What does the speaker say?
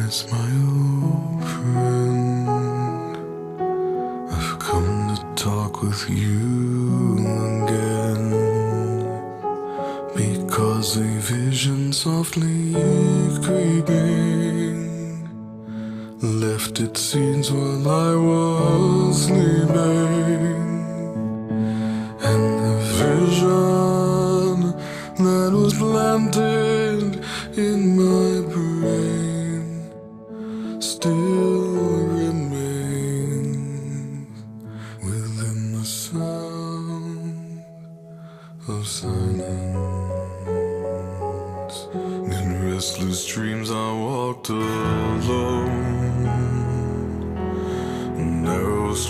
Darkness, my old friend, I've come to talk with you again, because a vision softly creeping left its seeds while I was sleeping, and the vision that was planted in my brain still remains within the sound of silence. In restless dreams I walked alone,